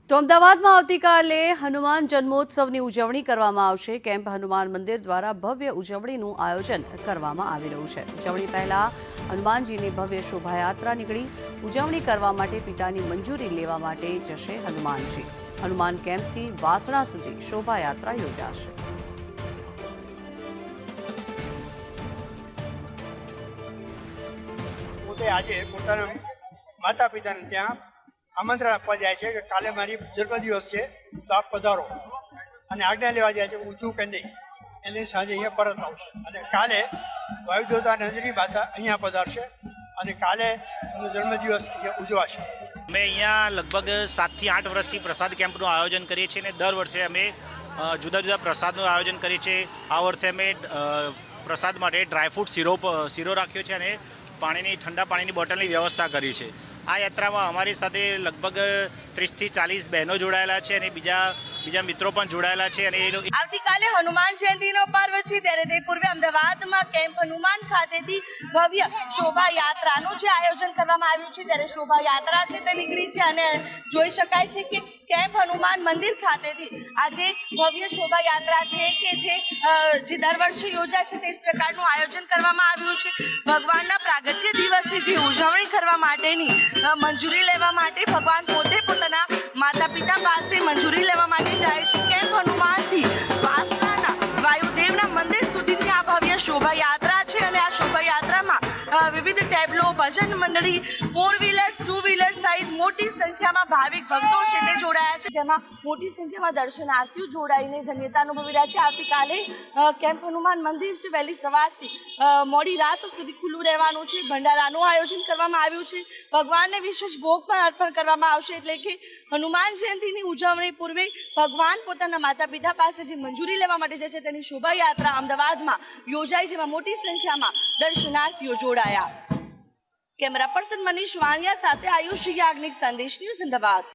તો અમદાવાદમાં આવતીકાલે હનુમાન જન્મોત્સવની ઉજવણી કરવામાં આવશે। કેમ્પ હનુમાન મંદિર દ્વારા ભવ્ય ઉજવણીનું આયોજન કરવામાં આવી રહ્યું છે। ઉજવણી પહેલા હનુમાનજીની ભવ્ય શોભાયાત્રા નીકળી ઉજવણી કરવા માટે પિતાની મંજૂરી લેવા માટે જશે હનુમાનજી। હનુમાન કેમ્પથી વાસણા સુધી શોભાયાત્રા યોજાશે। આજે પોતાના માતા પિતાને ત્યાં આમંત્રણ આપવા જાય છે કે કાલે મારી જન્મદિવસ છે તો આપ પધારો અને આજ્ઞા લેવા જાય છે ઊંચું કે નહીં એટલે સાંજે અહીંયા પરત આવશે અને કાલે વાયુદેવતા નજરી માતા અહીંયા પધારશે અને કાલે એમનો જન્મદિવસ અહીંયા ઉજવાશે। અમે અહીંયા લગભગ 7 થી 8 વર્ષથી પ્રસાદ કેમ્પનું આયોજન કરીએ છીએ અને દર વર્ષે અમે જુદા જુદા પ્રસાદનું આયોજન કરીએ છીએ। આ વર્ષે અમે પ્રસાદ માટે ડ્રાયફ્રૂટ શીરો રાખ્યો છે અને ઠંડા પાણીની બોટલની વ્યવસ્થા કરી છે। આ યાત્રામાં અમારી સાથે લગભગ 30 થી 40 બહેનો જોડાયેલા છે અને બીજા મિત્રો પણ જોડાયેલા છે અને આવતીકાલે હનુમાન જયંતિનો પર્વ છે ત્યારે તે પૂર્વે અમદાવાદમાં કેમ્પ હનુમાન ખાતેથી ભવ્ય શોભાયાત્રાનું જે આયોજન કરવામાં આવ્યું છે ત્યારે શોભાયાત્રા છે તે નીકળી છે અને જોઈ શકાય છે કે કેમ્પ હનુમાન મંદિર ખાતેથી આજે ભવ્ય શોભાયાત્રા છે કે જે દર વર્ષે યોજાય છે તે જ પ્રકારનું આયોજન કરવામાં આવ્યું છે। ભગવાનના પ્રાગટ્ય દિવસની જે ઉજવણી કરવા માટેની મંજૂરી લેવા માટે ભગવાન પોતે પોતાના માતા પિતા પાસે મંજૂરી લેવા માટે જાય છે। કેમ્પ હનુમાનથી વાસણાના વાયુદેવના મંદિર સુધીની આ ભવ્ય શોભાયાત્રા છે અને આ શોભાયાત્રામાં વિવિધ ટેબ્લો ભજન મંડળી 4 વ્હીલર્સ 2 વ્હીલર્સ સહિત મોટી સંખ્યામાં ભાવિક ભક્તો છે તે જોડાયા છે, જેમાં મોટી સંખ્યામાં દર્શનાર્થીઓ જોડાઈને ધન્યતા અનુભવી રહ્યા છે। આવતીકાલે કેમ્પ હનુમાન મંદિર છે વહેલી સવારથી મોડી રાત સુધી ખુલ્લું રહેવાનું છે। ભંડારાનું આયોજન કરવામાં આવ્યું છે। ભગવાનને વિશેષ ભોગ પણ અર્પણ કરવામાં આવશે એટલે કે હનુમાન જયંતિની ઉજવણી પૂર્વે ભગવાન પોતાના માતા પિતા પાસે જે મંજૂરી લેવા માટે જાય છે તેની શોભાયાત્રા અમદાવાદમાં યોજાઈ, જેમાં મોટી સંખ્યામાં દર્શનાર્થીઓ જોડાયા। કેમેરા પર્સન મનીષ વાણિયા સાથે આયુષ યાજ્ઞિક, સંદેશ ન્યૂઝ અમદાવાદ।